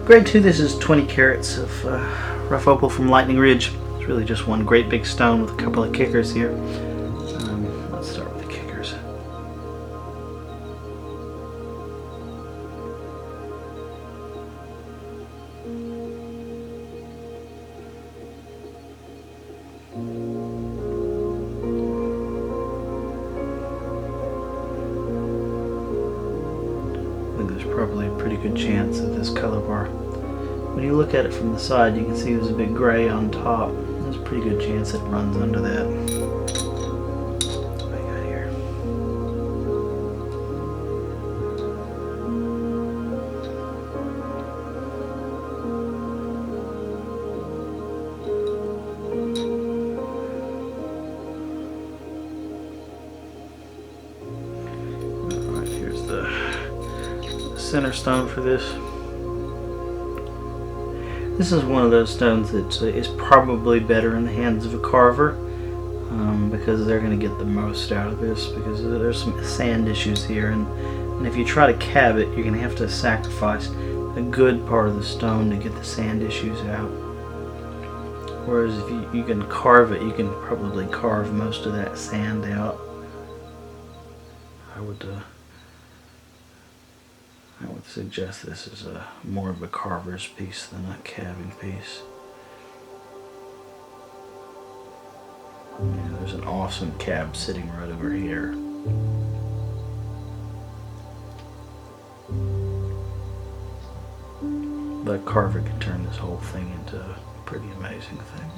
Grade 2, this is 20 carats of rough opal from Lightning Ridge. It's really just one great big stone with a couple of kickers here. Let's start with the kickers. I think there's probably a pretty good chance of this color bar. When you look at it from the side, you can see there's a big gray on top. There's a pretty good chance it runs under that. What do I got here? Alright, here's the center stone for this. This is one of those stones that is probably better in the hands of a carver because they're going to get the most out of this, because there's some sand issues here, and if you try to cab it, you're going to have to sacrifice a good part of the stone to get the sand issues out. Whereas if you can carve it, you can probably carve most of that sand out. I would suggest this is more of a carver's piece than a cabbing piece. Yeah, there's an awesome cab sitting right over here. That carver can turn this whole thing into a pretty amazing thing.